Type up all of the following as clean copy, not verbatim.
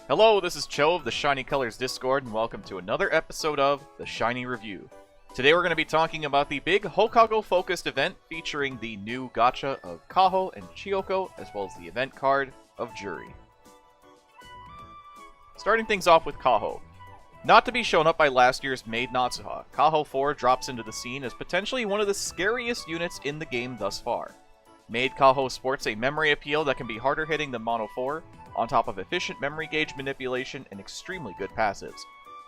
Hello, this is Cho of the Shiny Colors Discord, and welcome to another episode of the Shiny Review. Today we're going to be talking about the big Hokago-focused event featuring the new gacha of Kaho and Chiyoko, as well as the event card of Jury. Starting things off with Kaho. Not to be shown up by last year's Maid Natsuha, Kaho 4 drops into the scene as potentially one of the scariest units in the game thus far. Maid Kaho sports a memory appeal that can be harder hitting than Mono 4, on top of efficient memory gauge manipulation and extremely good passives.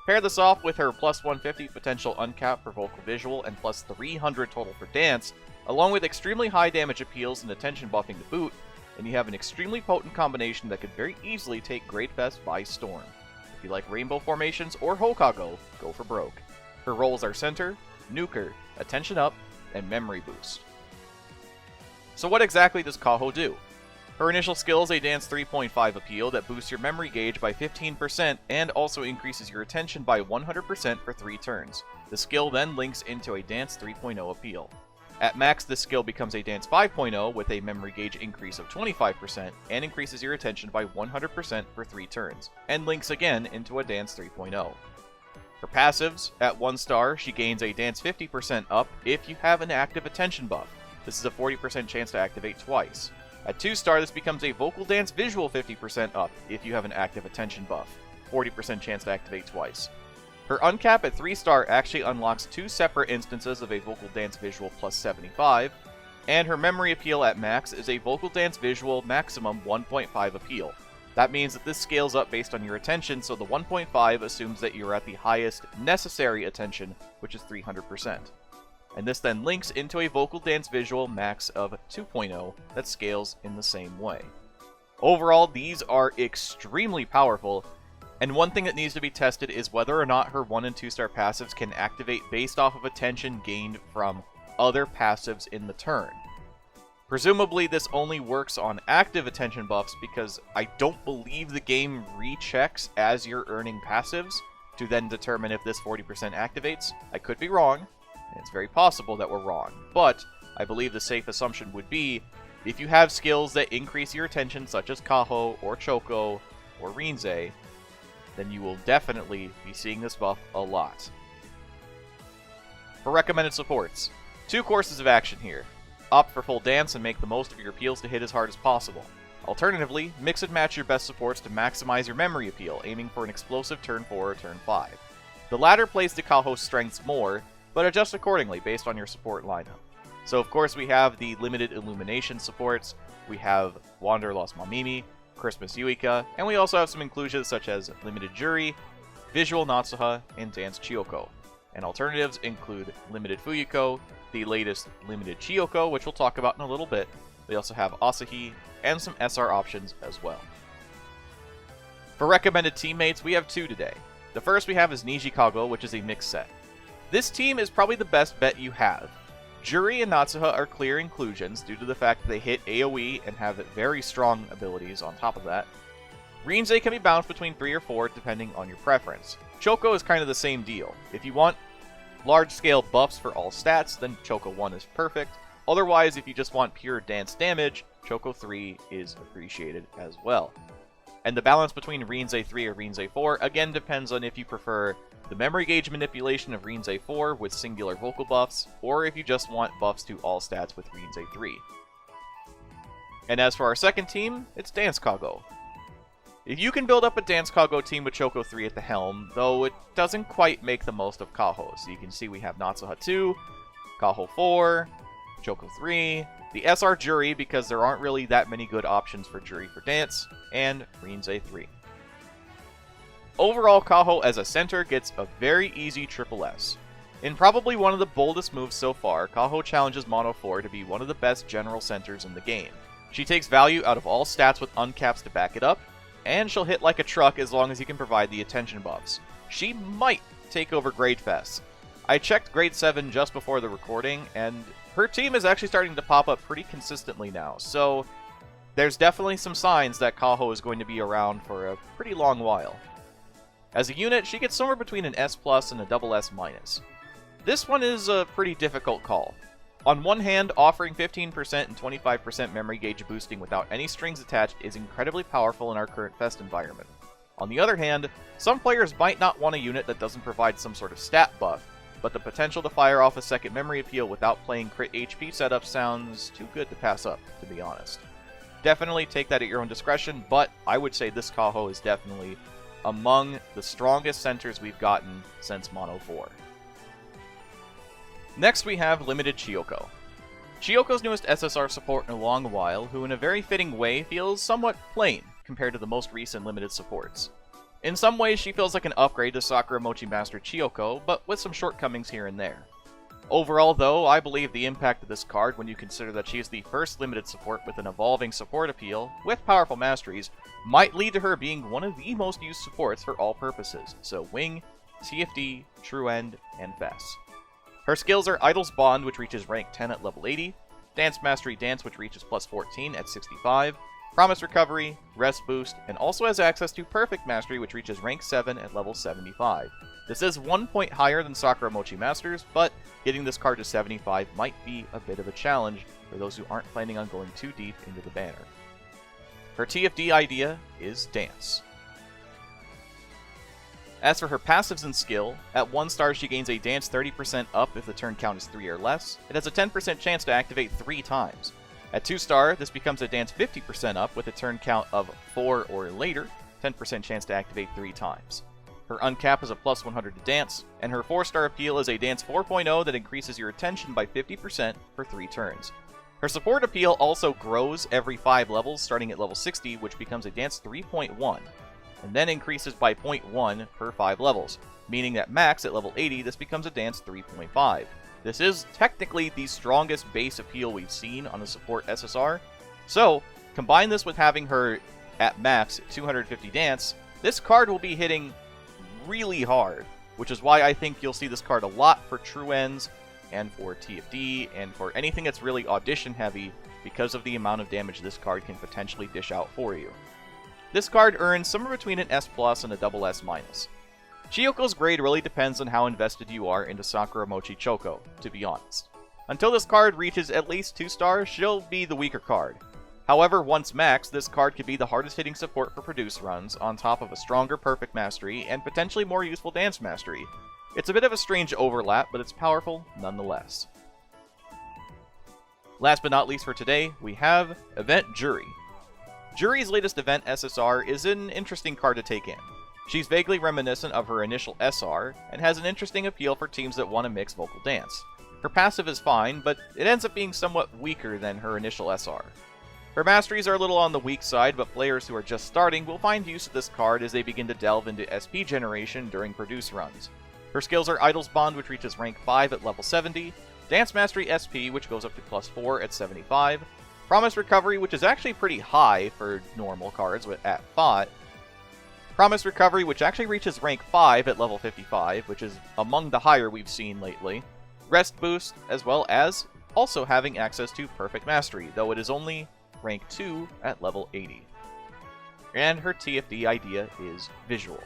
Pair this off with her plus 150 potential uncap for vocal visual and plus 300 total for dance, along with extremely high damage appeals and attention buffing to boot, and you have an extremely potent combination that could very easily take Great Fest by storm. If you like rainbow formations or Hokago, go for broke. Her roles are center, nuker, attention up, and memory boost. So what exactly does Kaho do? Her initial skill is a Dance 3.5 appeal that boosts your memory gauge by 15% and also increases your attention by 100% for 3 turns. The skill then links into a Dance 3.0 appeal. At max, this skill becomes a Dance 5.0 with a memory gauge increase of 25% and increases your attention by 100% for 3 turns, and links again into a Dance 3.0. For passives, at 1 star, she gains a Dance 50% up if you have an active attention buff. This is a 40% chance to activate twice. At 2 star, this becomes a Vocal Dance Visual 50% up if you have an active attention buff, 40% chance to activate twice. Her uncap at 3 star actually unlocks 2 separate instances of a Vocal Dance Visual plus 75, and her memory appeal at max is a Vocal Dance Visual maximum 1.5 appeal. That means that this scales up based on your attention, so the 1.5 assumes that you're at the highest necessary attention, which is 300%. And this then links into a Vocal Dance Visual max of 2.0 that scales in the same way. Overall, these are extremely powerful, and one thing that needs to be tested is whether or not her 1 and 2 star passives can activate based off of attention gained from other passives in the turn. Presumably this only works on active attention buffs because I don't believe the game rechecks as you're earning passives to then determine if this 40% activates. I could be wrong. It's very possible that we're wrong, but I believe the safe assumption would be if you have skills that increase your attention, such as Kaho, or Choko, or Rinzai, then you will definitely be seeing this buff a lot. For recommended supports, 2 courses of action here. Opt for full dance and make the most of your appeals to hit as hard as possible. Alternatively, mix and match your best supports to maximize your memory appeal, aiming for an explosive turn 4 or turn 5. The latter plays to Kaho's strengths more, but adjust accordingly based on your support lineup. So of course we have the limited illumination supports, we have Wanderlust Mamimi, Christmas Yuika, and we also have some inclusions such as Limited Jury, Visual Natsuha, and Dance Chiyoko. And alternatives include Limited Fuyuko, the latest Limited Chiyoko, which we'll talk about in a little bit. We also have Asahi, and some SR options as well. For recommended teammates, we have 2 today. The first we have is Nijikago, which is a mixed set. This team is probably the best bet you have. Jury and Natsuha are clear inclusions due to the fact that they hit AoE and have very strong abilities on top of that. Rinzai can be bounced between 3 or 4 depending on your preference. Choko is kind of the same deal. If you want large-scale buffs for all stats, then Choko 1 is perfect. Otherwise, if you just want pure dance damage, Choko 3 is appreciated as well. And the balance between Rinzai 3 or Rinzai 4 again depends on if you prefer the memory gauge manipulation of Rinzai 4 with singular vocal buffs, or if you just want buffs to all stats with Rinzai 3. And as for our second team, it's Dance Kago. If you can build up a Dance Kago team with Choko 3 at the helm, though it doesn't quite make the most of Kaho. So you can see we have Natsuha 2, Kaho 4, Choko 3, the SR Jury because there aren't really that many good options for Jury for Dance, and Rinzai 3. Overall, Kaho as a center gets a very easy triple S. In probably one of the boldest moves so far, Kaho challenges Mono 4 to be one of the best general centers in the game. She takes value out of all stats with uncaps to back it up, and she'll hit like a truck as long as you can provide the attention buffs. She might take over Grade Fest. I checked Grade 7 just before the recording, and her team is actually starting to pop up pretty consistently now, so there's definitely some signs that Kaho is going to be around for a pretty long while. As a unit, she gets somewhere between an S+ and a double S-. This one is a pretty difficult call. On one hand, offering 15% and 25% memory gauge boosting without any strings attached is incredibly powerful in our current Fest environment. On the other hand, some players might not want a unit that doesn't provide some sort of stat buff, but the potential to fire off a second memory appeal without playing crit HP setup sounds too good to pass up, to be honest. Definitely take that at your own discretion, but I would say this Kaho is definitely among the strongest centers we've gotten since Mono 4. Next we have Limited Chiyoko. Chiyoko's newest SSR support in a long while, who in a very fitting way feels somewhat plain compared to the most recent limited supports. In some ways she feels like an upgrade to Sakura Mochi Master Chiyoko, but with some shortcomings here and there. Overall though, I believe the impact of this card, when you consider that she is the first limited support with an evolving support appeal, with powerful masteries, might lead to her being one of the most used supports for all purposes, so Wing, TFD, True End, and Fess. Her skills are Idol's Bond, which reaches rank 10 at level 80, Dance Mastery Dance, which reaches plus 14 at 65, Promise Recovery, Rest Boost, and also has access to Perfect Mastery, which reaches rank 7 at level 75. This is 1 point higher than Sakura Mochi Masters, but getting this card to 75 might be a bit of a challenge for those who aren't planning on going too deep into the banner. Her TFD idea is Dance. As for her passives and skill, at 1 star she gains a Dance 30% up if the turn count is 3 or less. It has a 10% chance to activate 3 times. At 2 star, this becomes a Dance 50% up with a turn count of 4 or later, 10% chance to activate 3 times. Her uncap is a plus 100 to Dance, and her 4-star appeal is a Dance 4.0 that increases your attention by 50% for 3 turns. Her support appeal also grows every 5 levels, starting at level 60, which becomes a Dance 3.1, and then increases by 0.1 per 5 levels, meaning that max at level 80 this becomes a Dance 3.5. This is technically the strongest base appeal we've seen on a support SSR, so combine this with having her at max 250 Dance, this card will be hitting really hard, which is why I think you'll see this card a lot for True Ends, and for TFD, and for anything that's really audition heavy, because of the amount of damage this card can potentially dish out for you. This card earns somewhere between an S+ and a SS-. Chiyoko's grade really depends on how invested you are into Sakura Mochi Choco, to be honest. Until this card reaches at least 2 stars, she'll be the weaker card. However, once maxed, this card could be the hardest hitting support for produce runs, on top of a stronger Perfect Mastery, and potentially more useful Dance Mastery. It's a bit of a strange overlap, but it's powerful nonetheless. Last but not least for today, we have Event Jury. Jury's latest event SSR is an interesting card to take in. She's vaguely reminiscent of her initial SR, and has an interesting appeal for teams that want to mix vocal dance. Her passive is fine, but it ends up being somewhat weaker than her initial SR. Her masteries are a little on the weak side, but players who are just starting will find use of this card as they begin to delve into SP generation during produce runs. Her skills are Idol's Bond, which reaches rank 5 at level 70, Dance Mastery SP, which goes up to plus 4 at 75, Promise Recovery, which is actually pretty high for normal cards at 5, Promise Recovery, which actually reaches rank 5 at level 55, which is among the higher we've seen lately, Rest Boost, as well as also having access to Perfect Mastery, though it is only rank 2 at level 80. And her TFD idea is Visual.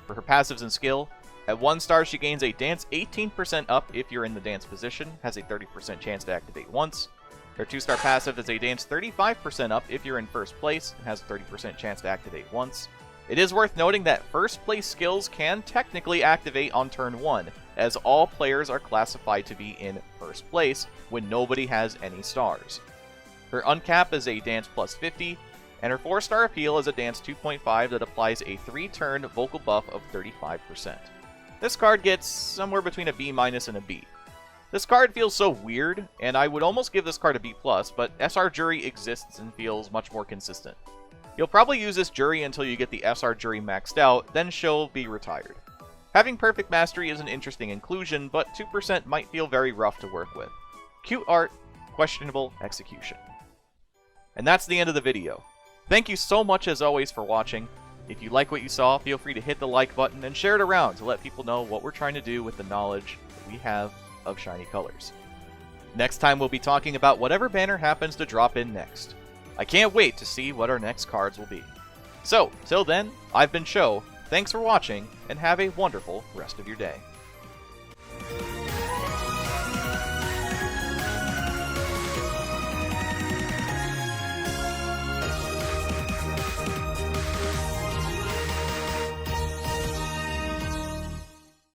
For her passives and skill, at 1 star she gains a Dance 18% up if you're in the Dance position, has a 30% chance to activate once. Her 2-star passive is a Dance 35% up if you're in first place, and has a 30% chance to activate once. It is worth noting that first place skills can technically activate on turn 1, as all players are classified to be in first place when nobody has any stars. Her uncap is a Dance plus 50, and her 4-star appeal is a Dance 2.5 that applies a 3-turn vocal buff of 35%. This card gets somewhere between a B- and a B. This card feels so weird, and I would almost give this card a B+, but SR Jury exists and feels much more consistent. You'll probably use this Jury until you get the SR Jury maxed out, then she'll be retired. Having Perfect Mastery is an interesting inclusion, but 2% might feel very rough to work with. Cute art, questionable execution. And that's the end of the video. Thank you so much as always for watching. If you like what you saw, feel free to hit the like button and share it around to let people know what we're trying to do with the knowledge that we have of shiny colors. Next time we'll be talking about whatever banner happens to drop in next. I can't wait to see what our next cards will be. So, till then, I've been Sho, thanks for watching, and have a wonderful rest of your day.